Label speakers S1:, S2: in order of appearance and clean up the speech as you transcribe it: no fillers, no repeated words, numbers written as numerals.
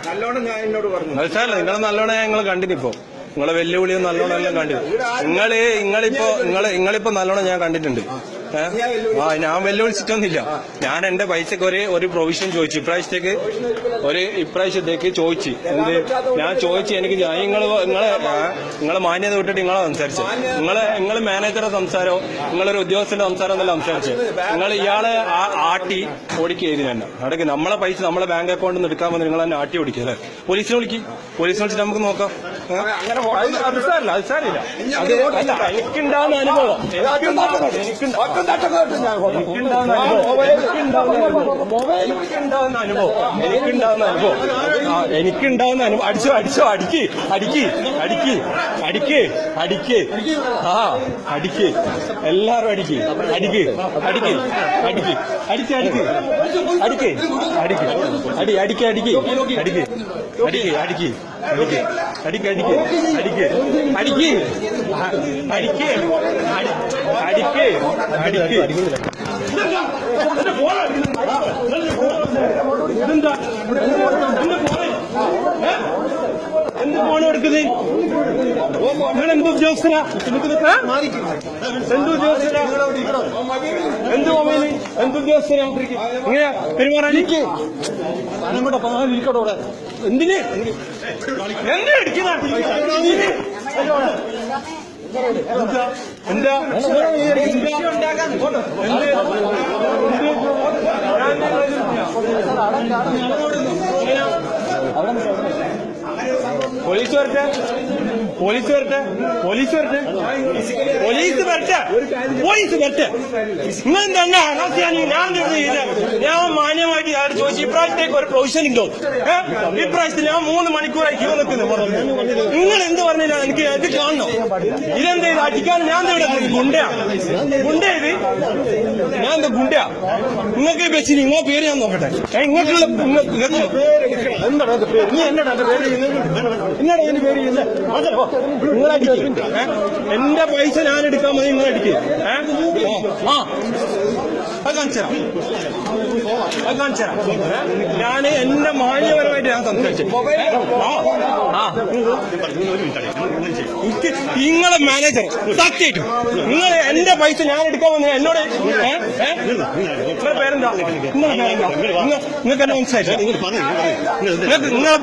S1: നല്ലോണം ഞാൻ എന്നോട് പറഞ്ഞു.
S2: അത് സാറല്ല, നിങ്ങളെ നല്ലോണം ഞങ്ങൾ കണ്ടിട്ടിപ്പോ. നിങ്ങളെ വെല്ലുവിളിയും നല്ലോണം എല്ലാം കണ്ടിട്ട് നിങ്ങളിപ്പോ നല്ലോണം ഞാൻ കണ്ടിട്ടുണ്ട്. ഞാൻ വെല്ലുവിളിച്ചിട്ടൊന്നുമില്ല. ഞാൻ എന്റെ പൈസക്ക് ഒരു പ്രൊവിഷൻ ചോദിച്ചു. ഇപ്രാവശ്യത്തേക്ക് ചോദിച്ചു. ഞാൻ ചോദിച്ചു. എനിക്ക് നിങ്ങളെ മാന്യത വിട്ടിട്ട് നിങ്ങളെ സംസാരിച്ചു. നിങ്ങള് മാനേജറുടെ സംസാരമോ നിങ്ങളൊരു ഉദ്യോഗസ്ഥന്റെ സംസാരം എന്നല്ല സംസാരിച്ചു. നിങ്ങൾ ഇയാളെ ആട്ടി ഓടിക്കുകയായിരുന്നു തന്നെ. അടയ്ക്ക് നമ്മളെ പൈസ നമ്മളെ ബാങ്ക് അക്കൗണ്ടിൽ നിന്ന് എടുക്കാൻ വന്ന് നിങ്ങൾ തന്നെ ആട്ടി ഓടിക്കുക അല്ലേ? പോലീസിനെ വിളിച്ചിട്ട് നമുക്ക് നോക്കാം. അത് സാരില്ല. എനിക്കുണ്ടാവുന്ന അനുഭവം എനിക്കുണ്ടാവുന്ന അനുഭവം അടിച്ചോ അടിക്ക് എല്ലാരും എന്ത് ഫോൺ എടുക്കുന്നത്? നിങ്ങൾ എന്ത് ഉദ്യോഗസ്ഥനാ? എന്ത് മൊബൈല്? എന്ത് ഉദ്യോഗസ്ഥനാ? ഇങ്ങനെ പെരുമാറാൻ ഇരിക്കട്ടോടെ എന്തിന് എന്താ എടുക്കുന്ന? എന്താ പോലീസ് വരട്ടെ. നിങ്ങളെന്താ ഞാൻ മാന്യമായിട്ട് ചോദിച്ചു. ഇപ്രാവശ്യത്തേക്ക് ഒരു പ്രൊവിഷൻ ഉണ്ടോ? ഇപ്രാവശ്യത്തിൽ ഞാൻ 3 മണിക്കൂറായി ക്യൂ നിൽക്കുന്നു. നിങ്ങൾ എന്ത് പറഞ്ഞില്ല? എനിക്ക് ഇത് കാണണോ? ഇതെന്താ ഇത് അടിക്കാൻ? ഞാൻ ഗുണ്ടയാ ഇത്? ഞാൻ എന്താ ഗുണ്ടയാ? നിങ്ങൾക്ക് ബസ്സിന് നിങ്ങളെ പേര് ഞാൻ നോക്കട്ടെ. ഇങ്ങോട്ടുള്ള എന്താണ് എന്റെ പേര്? നീ എന്നടാ എന്റെ പേര് എന്നാണ് എന്റെ പേര്? നിങ്ങളടിക്കും. എന്റെ പൈസ ഞാൻ എടുക്കാൻ മതി. നിങ്ങളടിക്കും. അത് കാണിച്ചരാം. ഞാൻ എന്റെ മാന്യപരമായിട്ട് ഞാൻ സംസാരിച്ചു. നിങ്ങളെ മാനേജർ സത്യായിട്ടും നിങ്ങൾ എന്റെ പൈസ ഞാൻ എടുക്കാൻ വന്ന എന്നോട് നിങ്ങളുടെ പേരെന്താ? നിങ്ങൾക്ക് എന്നെ മനസ്സിലായില്ല. നിങ്ങൾ